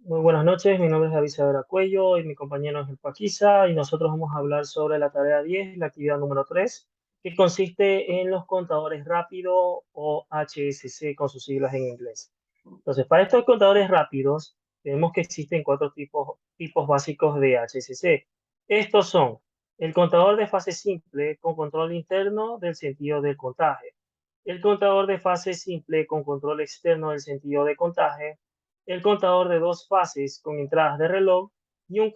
Muy buenas noches, mi nombre es David Saavedra Cuello y mi compañero es el Paquiza y nosotros vamos a hablar sobre la tarea 10, la actividad número 3, que consiste en los contadores rápido o HSC con sus siglas en inglés. Entonces, para estos contadores rápidos, vemos que existen cuatro tipos básicos de HSC. Estos son el contador de fase simple con control interno del sentido del contaje, el contador de fase simple con control externo del sentido de contaje, el contador de dos fases con entradas de reloj y un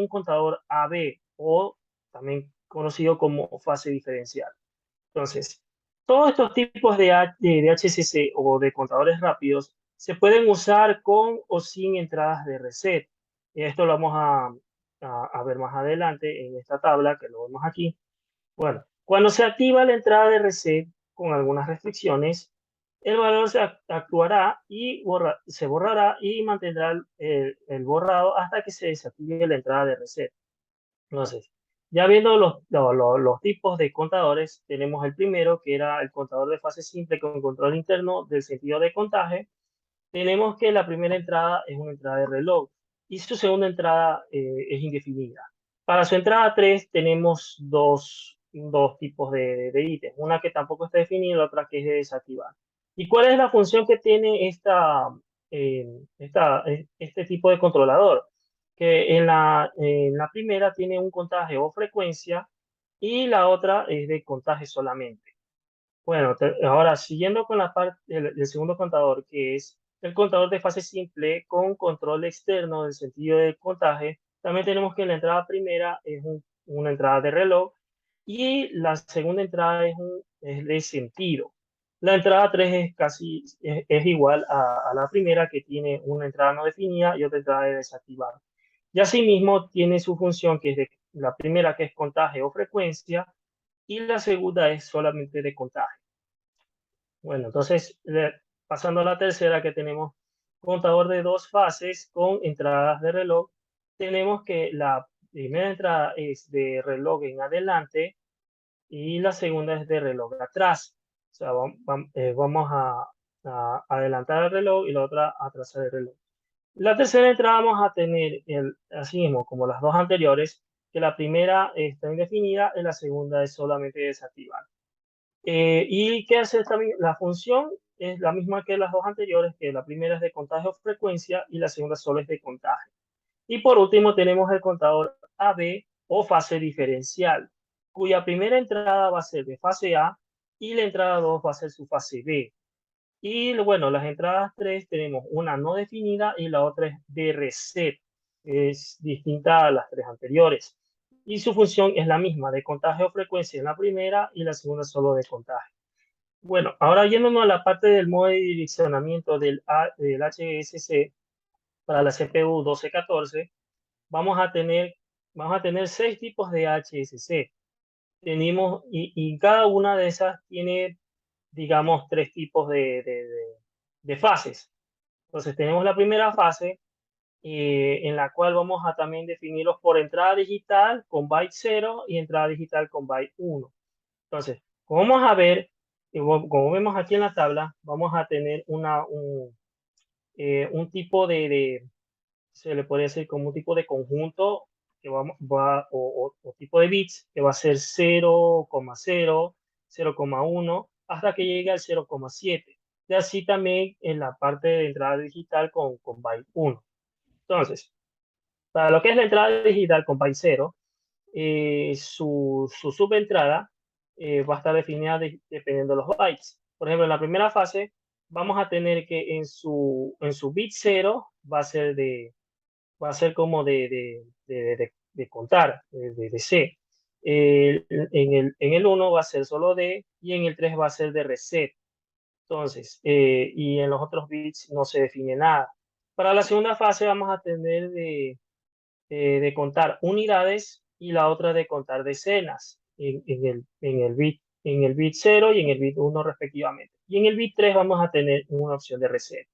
contador AB o también conocido como fase diferencial. Entonces, todos estos tipos de HCC o de contadores rápidos se pueden usar con o sin entradas de reset. Y esto lo vamos a ver más adelante en esta tabla que lo vemos aquí. Bueno, cuando se activa la entrada de reset con algunas restricciones, el valor actuará y se borrará y mantendrá el borrado hasta que se desactive la entrada de reset. Entonces, ya viendo los tipos de contadores, tenemos el primero, que era el contador de fase simple con control interno del sentido de contaje. Tenemos que la primera entrada es una entrada de reloj y su segunda entrada es indefinida. Para su entrada 3 tenemos dos tipos de ítems, una que tampoco está definida y la otra que es de desactivar. ¿Y cuál es la función que tiene este tipo de controlador? Que en la primera tiene un contaje o frecuencia y la otra es de contaje solamente. Bueno, ahora siguiendo con la parte del segundo contador, que es el contador de fase simple con control externo del sentido del contaje, también tenemos que la entrada primera es una entrada de reloj y la segunda entrada es de sentido. La entrada 3 es igual a la primera, que tiene una entrada no definida y otra entrada de desactivar. Y asimismo tiene su función, que es de la primera, que es contaje o frecuencia, y la segunda es solamente de contaje. Bueno, entonces, pasando a la tercera, que tenemos contador de dos fases con entradas de reloj, tenemos que la primera entrada es de reloj en adelante y la segunda es de reloj atrás. O sea, vamos a adelantar el reloj y la otra a atrasar el reloj. La tercera entrada vamos a tener, así mismo como las dos anteriores, que la primera está indefinida y la segunda es solamente desactivar. ¿Y qué hace la función? Es la misma que las dos anteriores, que la primera es de contagio frecuencia y la segunda solo es de contagio. Y por último tenemos el contador AB o fase diferencial, cuya primera entrada va a ser de fase A y la entrada 2 va a ser su fase B. Y bueno, las entradas 3 tenemos una no definida y la otra es de reset. Es distinta a las tres anteriores. Y su función es la misma, de contagio frecuencia en la primera y la segunda solo de contagio. Bueno, ahora yéndonos a la parte del modo de direccionamiento del HSC para la CPU 1214, vamos a tener, vamos a tener seis tipos de HSC. Y cada una de esas tiene, digamos, tres tipos de fases. Entonces, tenemos la primera fase, en la cual vamos a también definirlos por entrada digital con byte 0 y entrada digital con byte 1. Entonces, como vamos a ver, como vemos aquí en la tabla, vamos a tener un tipo se le puede decir como un tipo de conjunto que o tipo de bits que va a ser 0,0, 0,1, hasta que llegue al 0,7. Y así también en la parte de entrada digital con byte 1. Entonces, para lo que es la entrada digital con byte 0, su subentrada va a estar definida dependiendo de los bytes. Por ejemplo, en la primera fase vamos a tener que en su bit 0 va a ser como de contar, de C. En el 1 va a ser solo D y en el 3 va a ser de reset. Entonces, y en los otros bits no se define nada. Para la segunda fase vamos a tener de contar unidades y la otra de contar decenas en el bit 0 y en el bit 1 respectivamente. Y en el bit 3 vamos a tener una opción de reset.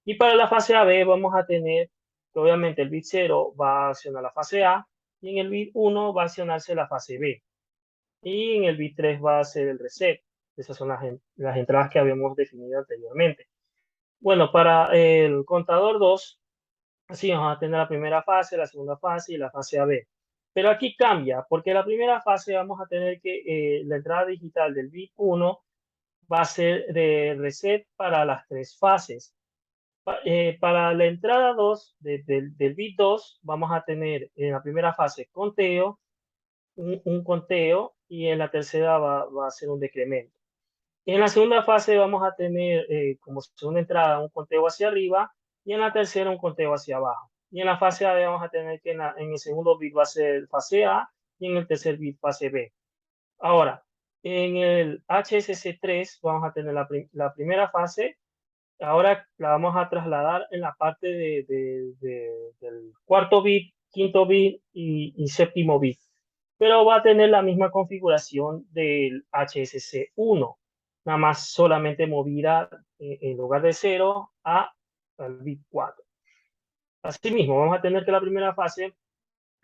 Y para la fase AB vamos a tener que obviamente el bit 0 va a accionar la fase A y en el bit 1 va a accionarse la fase B. Y en el bit 3 va a ser el reset. Esas son las entradas que habíamos definido anteriormente. Bueno, para el contador 2 Así vamos a tener la primera fase, la segunda fase y la fase AB. Pero aquí cambia, porque la primera fase vamos a tener que la entrada digital del bit 1 va a ser de reset para las tres fases. Para la entrada 2 del bit 2 vamos a tener en la primera fase conteo, un conteo, y en la tercera va a ser un decremento. En la segunda fase vamos a tener como segunda entrada un conteo hacia arriba y en la tercera un conteo hacia abajo. Y en la fase A vamos a tener que en el segundo bit va a ser fase A y en el tercer bit fase B. Ahora, en el HSC3 vamos a tener la primera fase. Ahora la vamos a trasladar en la parte del cuarto bit, quinto bit y séptimo bit. Pero va a tener la misma configuración del HSC1, nada más solamente movida en lugar de 0 al bit 4. Asimismo, vamos a tener que la primera fase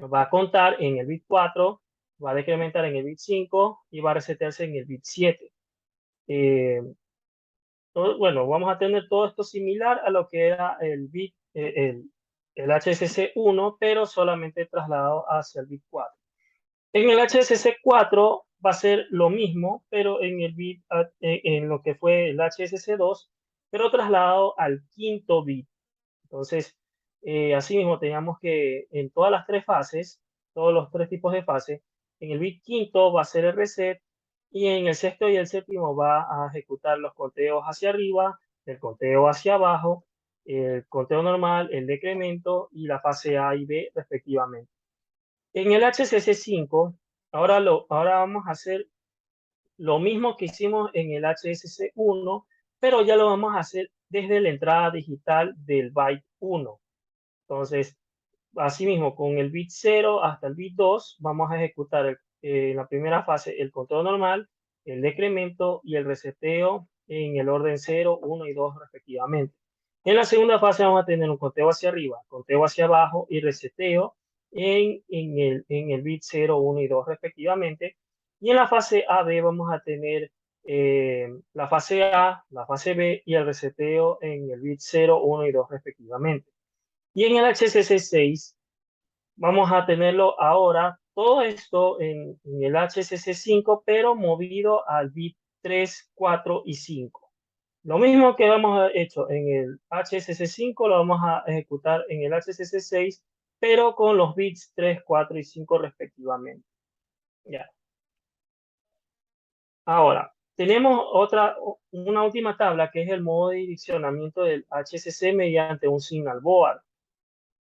va a contar en el bit 4, va a decrementar en el bit 5 y va a resetearse en el bit 7. Bueno, vamos a tener todo esto similar a lo que era el bit, el HSC1, pero solamente trasladado hacia el bit 4. En el HSC4 va a ser lo mismo, pero en el bit, en lo que fue el HSC2, pero trasladado al quinto bit. Entonces, asimismo, teníamos que en todas las tres fases, todos los tres tipos de fases, en el bit quinto va a ser el reset y en el sexto y el séptimo va a ejecutar los conteos hacia arriba, el conteo hacia abajo, el conteo normal, el decremento y la fase A y B respectivamente. En el HCC5, ahora vamos a hacer lo mismo que hicimos en el HSC1, pero ya lo vamos a hacer desde la entrada digital del byte 1. Entonces, asimismo, con el bit 0 hasta el bit 2, vamos a ejecutar en la primera fase el conteo normal, el decremento y el reseteo en el orden 0, 1 y 2 respectivamente. En la segunda fase vamos a tener un conteo hacia arriba, conteo hacia abajo y reseteo en el bit 0, 1 y 2 respectivamente. Y en la fase AB vamos a tener la fase A, la fase B y el reseteo en el bit 0, 1 y 2 respectivamente. Y en el HCC6 vamos a tenerlo ahora, todo esto en el HCC5, pero movido al bit 3, 4 y 5. Lo mismo que hemos hecho en el HCC5 lo vamos a ejecutar en el HCC6, pero con los bits 3, 4 y 5 respectivamente. Ya. Ahora, tenemos una última tabla que es el modo de direccionamiento del HCC mediante un signal board.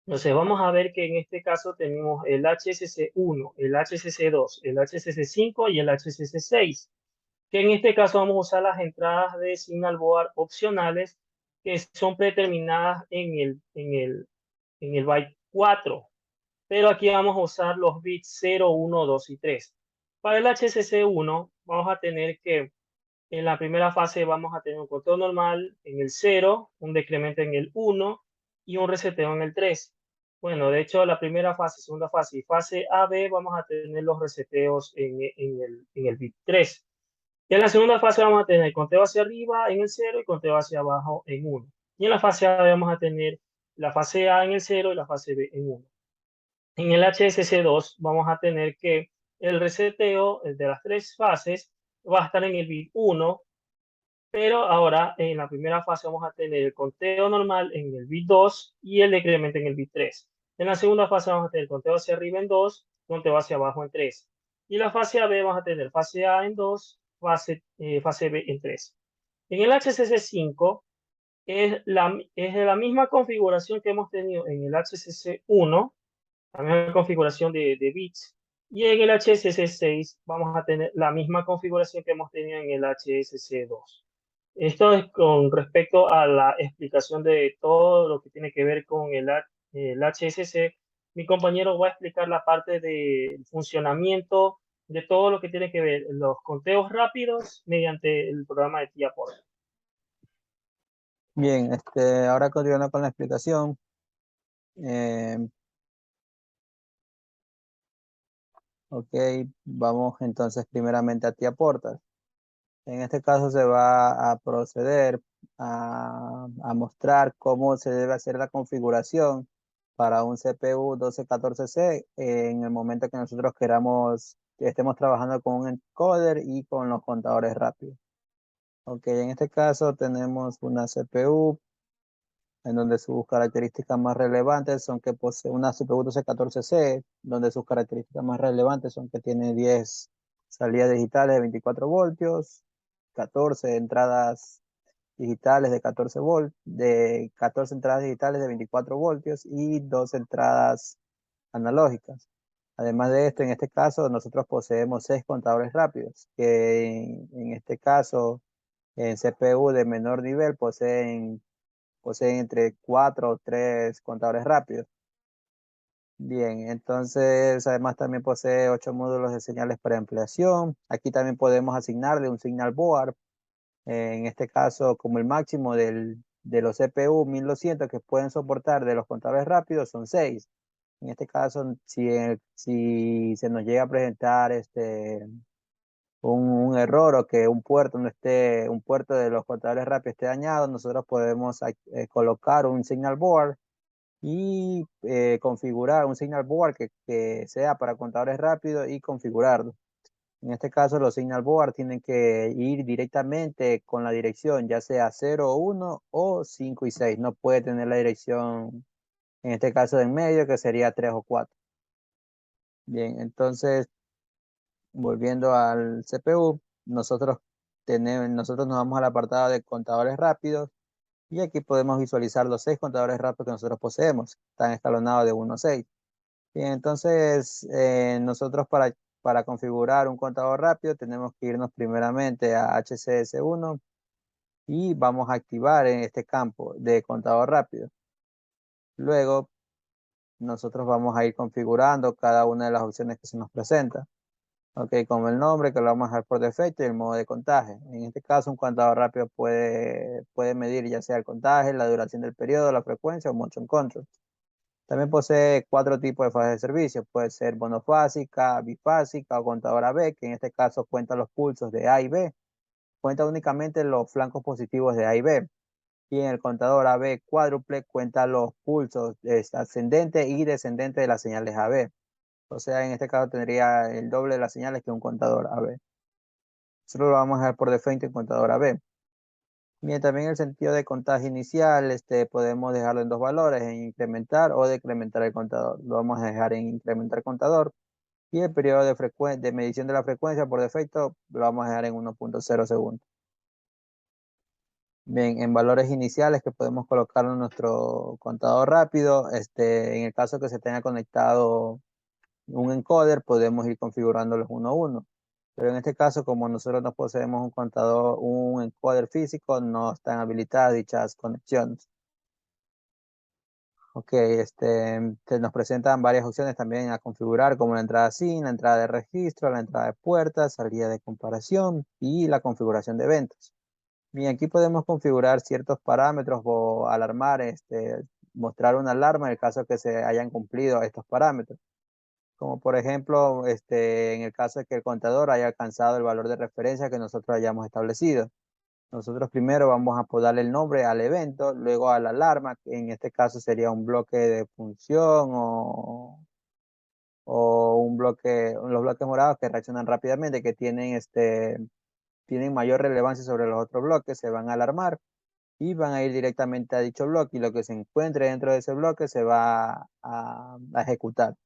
Entonces vamos a ver que en este caso tenemos el HSC1, el HSC2, el HSC5 y el HSC6, que en este caso vamos a usar las entradas de signal board opcionales que son predeterminadas en el byte 4, pero aquí vamos a usar los bits 0, 1, 2 y 3. Para el HSC1 vamos a tener que en la primera fase vamos a tener un conteo normal en el 0, un decremento en el 1 y un reseteo en el 3. Bueno, de hecho, la primera fase, segunda fase y fase AB vamos a tener los reseteos en el bit 3. Y en la segunda fase vamos a tener conteo hacia arriba en el 0 y conteo hacia abajo en 1. Y en la fase AB vamos a tener la fase A en el 0 y la fase B en 1. En el HSC2 vamos a tener que el reseteo de las tres fases va a estar en el bit 1, pero ahora en la primera fase vamos a tener el conteo normal en el bit 2 y el decremento en el bit 3. En la segunda fase vamos a tener el conteo hacia arriba en 2, conteo hacia abajo en 3. Y la fase AB vamos a tener fase A en 2, fase B en 3. En el HCC5 es la misma configuración que hemos tenido en el HCC1, la misma configuración de bits. Y en el HSC6 vamos a tener la misma configuración que hemos tenido en el HSC2. Esto es con respecto a la explicación de todo lo que tiene que ver con el HSC. Mi compañero va a explicar la parte del funcionamiento de todo lo que tiene que ver los conteos rápidos mediante el programa de TIA Portal. Bien, ahora continuando con la explicación. eh, ok, vamos entonces primeramente a TIA Portal. En este caso se va a proceder a mostrar cómo se debe hacer la configuración para un CPU 1214C en el momento que nosotros queramos, que estemos trabajando con un encoder y con los contadores rápidos. Ok, en este caso tenemos una CPU en donde sus características más relevantes son que posee una CPU 1214C, donde sus características más relevantes son que tiene 10 salidas digitales de 24 voltios, 14 entradas digitales de 14 entradas digitales de 24 voltios y 2 entradas analógicas. Además de esto, en este caso, nosotros poseemos 6 contadores rápidos, que en este caso, en CPU de menor nivel, poseen entre 4 o 3 contadores rápidos. Bien, entonces además también posee 8 módulos de señales para ampliación. Aquí también podemos asignarle un signal board. En este caso, como el máximo de los CPU 1200 que pueden soportar de los contadores rápidos son 6. En este caso, si se nos llega a presentar un error o que un puerto de los contadores rápidos esté dañado, nosotros podemos colocar un signal board y configurar un signal board que sea para contadores rápidos y configurarlo. En este caso, los signal board tienen que ir directamente con la dirección, ya sea 0, 1 o 5 y 6. No puede tener la dirección, en este caso, de en medio, que sería 3 o 4. Bien, entonces, volviendo al CPU, nosotros nos vamos al apartado de contadores rápidos y aquí podemos visualizar los 6 contadores rápidos que nosotros poseemos. Están escalonados de 1 a 6. Bien, entonces nosotros para configurar un contador rápido tenemos que irnos primeramente a HCS1 y vamos a activar en este campo de contador rápido. Luego nosotros vamos a ir configurando cada una de las opciones que se nos presenta. Ok, como el nombre que lo vamos a dejar por defecto y el modo de contaje. En este caso un contador rápido puede medir ya sea el contaje, la duración del periodo, la frecuencia o motion control. También posee 4 tipos de fases de servicio. Puede ser monofásica, bifásica o contadora B, que en este caso cuenta los pulsos de A y B. Cuenta únicamente los flancos positivos de A y B. Y en el contador AB cuádruple cuenta los pulsos ascendente y descendente de las señales AB. O sea, en este caso tendría el doble de las señales que un contador AB. Nosotros lo vamos a dejar por defecto en contador AB. Bien, también el sentido de contaje inicial, podemos dejarlo en 2 valores, en incrementar o decrementar el contador. Lo vamos a dejar en incrementar contador. Y el periodo de medición de la frecuencia por defecto lo vamos a dejar en 1.0 segundos. Bien, en valores iniciales que podemos colocar en nuestro contador rápido, en el caso que se tenga conectado un encoder, podemos ir configurándolos uno a uno. Pero en este caso, como nosotros no poseemos un encoder físico, no están habilitadas dichas conexiones. Ok, se nos presentan varias opciones también a configurar, como la entrada SIM, la entrada de registro, la entrada de puertas, salida de comparación y la configuración de eventos. Bien, aquí podemos configurar ciertos parámetros o alarmar, mostrar una alarma en el caso que se hayan cumplido estos parámetros. Como por ejemplo, en el caso de que el contador haya alcanzado el valor de referencia que nosotros hayamos establecido. Nosotros primero vamos a darle el nombre al evento, luego a la alarma, que en este caso sería un bloque de función o los bloques morados que reaccionan rápidamente, que tienen mayor relevancia sobre los otros bloques, se van a alarmar y van a ir directamente a dicho bloque y lo que se encuentre dentro de ese bloque se va a ejecutar.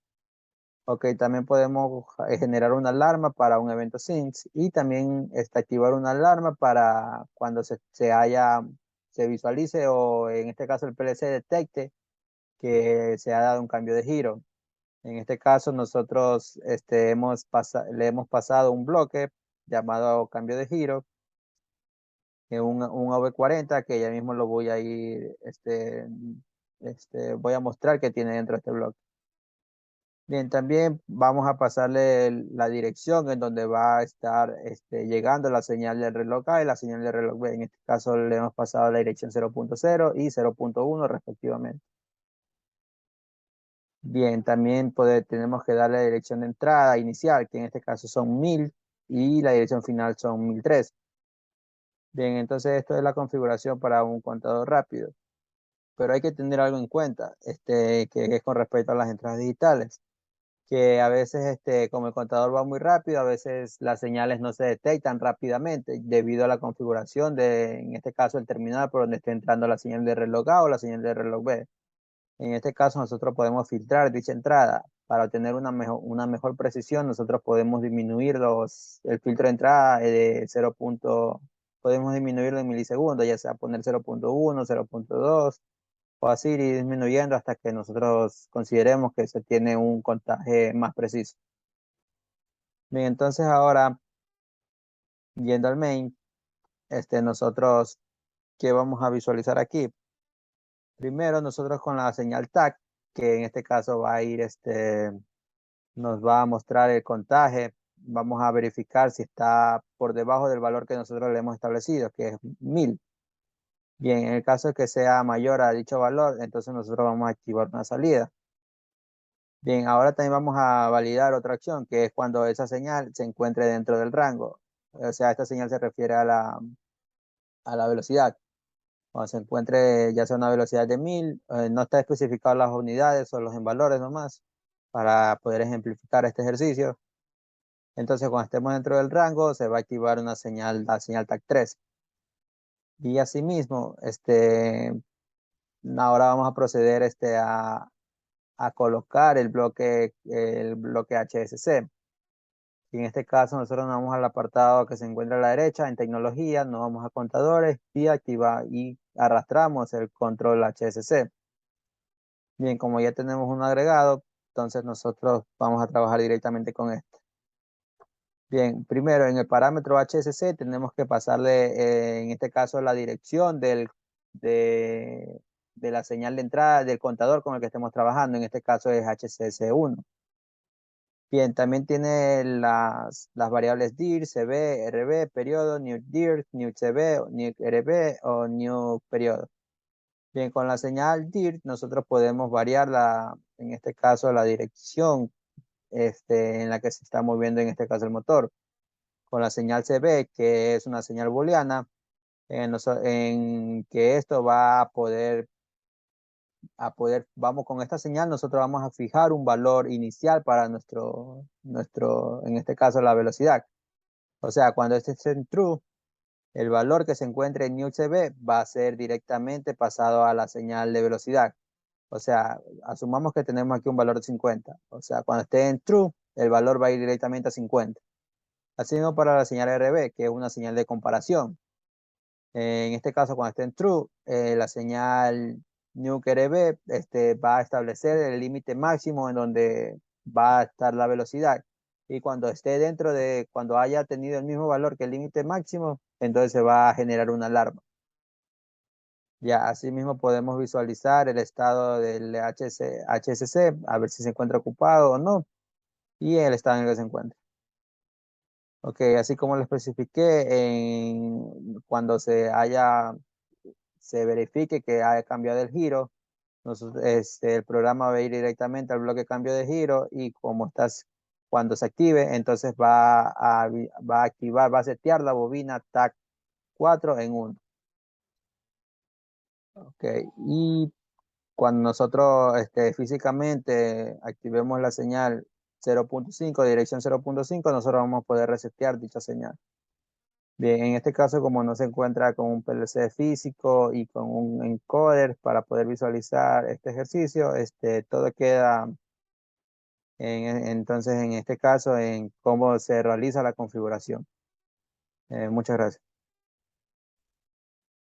Ok, también podemos generar una alarma para un evento SYNC y también activar una alarma para cuando se visualice o en este caso el PLC detecte que se ha dado un cambio de giro. En este caso nosotros le hemos pasado un bloque llamado cambio de giro, que un OV40 que ya mismo lo voy a ir, voy a mostrar que tiene dentro de este bloque. Bien, también vamos a pasarle la dirección en donde va a estar llegando la señal del reloj A y la señal del reloj B. En este caso le hemos pasado la dirección 0.0 y 0.1 respectivamente. Bien, también tenemos que darle la dirección de entrada inicial, que en este caso son 1000 y la dirección final son 1003. Bien, entonces esto es la configuración para un contador rápido. pero hay que tener algo en cuenta, que es con respecto a las entradas digitales, que a veces, como el contador va muy rápido, a veces las señales no se detectan rápidamente debido a la configuración de, en este caso, el terminal por donde esté entrando la señal de reloj A o la señal de reloj B. En este caso, nosotros podemos filtrar dicha entrada. Para obtener una mejor precisión, nosotros podemos disminuir el filtro de entrada de 0. Podemos disminuirlo en milisegundos, ya sea poner 0.1, 0.2 o así ir disminuyendo hasta que nosotros consideremos que se tiene un contaje más preciso. Bien, entonces ahora, yendo al main, nosotros, ¿qué vamos a visualizar aquí? Primero, nosotros con la señal tag, que en este caso va a ir, nos va a mostrar el contaje. Vamos a verificar si está por debajo del valor que nosotros le hemos establecido, que es 1000. Bien, en el caso de que sea mayor a dicho valor, entonces nosotros vamos a activar una salida. Bien, ahora también vamos a validar otra acción, que es cuando esa señal se encuentre dentro del rango. O sea, esta señal se refiere a la velocidad. Cuando se encuentre ya sea una velocidad de 1000, no está especificado las unidades o los en valores nomás, para poder ejemplificar este ejercicio. Entonces, cuando estemos dentro del rango, se va a activar una señal, la señal tag 3. Y asimismo, ahora vamos a proceder a colocar el bloque HSC. Y en este caso, nosotros nos vamos al apartado que se encuentra a la derecha, en tecnología, nos vamos a contadores y y arrastramos el control HSC. Bien, como ya tenemos un agregado, entonces nosotros vamos a trabajar directamente con esto. Bien, primero en el parámetro HSC tenemos que pasarle, en este caso, la dirección de la señal de entrada del contador con el que estemos trabajando. En este caso es HCC1. Bien, también tiene las variables dir, cb, rb, periodo, new dir, new cb, new rb o new periodo. Bien, con la señal dir nosotros podemos variar en este caso, la dirección en la que se está moviendo, en este caso, el motor. Con la señal CB, que es una señal booleana, en que esto va vamos con esta señal, nosotros vamos a fijar un valor inicial para en este caso, la velocidad. O sea, cuando este esté en true, el valor que se encuentre en new CB va a ser directamente pasado a la señal de velocidad. O sea, asumamos que tenemos aquí un valor de 50. O sea, cuando esté en true, el valor va a ir directamente a 50. Así mismo para la señal RB, que es una señal de comparación. En este caso, cuando esté en true, la señal nuke RB va a establecer el límite máximo en donde va a estar la velocidad. Y cuando esté cuando haya tenido el mismo valor que el límite máximo, entonces se va a generar una alarma. Ya, así mismo podemos visualizar el estado del HSC, a ver si se encuentra ocupado o no, y el estado en el que se encuentra. Ok, así como lo especifiqué, cuando se verifique que haya cambiado el giro, el programa va a ir directamente al bloque cambio de giro y cuando se active, entonces va a activar, va a setear la bobina TAC 4 en 1. Ok, y cuando nosotros físicamente activemos la señal 0.5, dirección 0.5, nosotros vamos a poder resetear dicha señal. Bien, en este caso, como no se encuentra con un PLC físico y con un encoder para poder visualizar este ejercicio, todo queda entonces en este caso en cómo se realiza la configuración. Muchas gracias.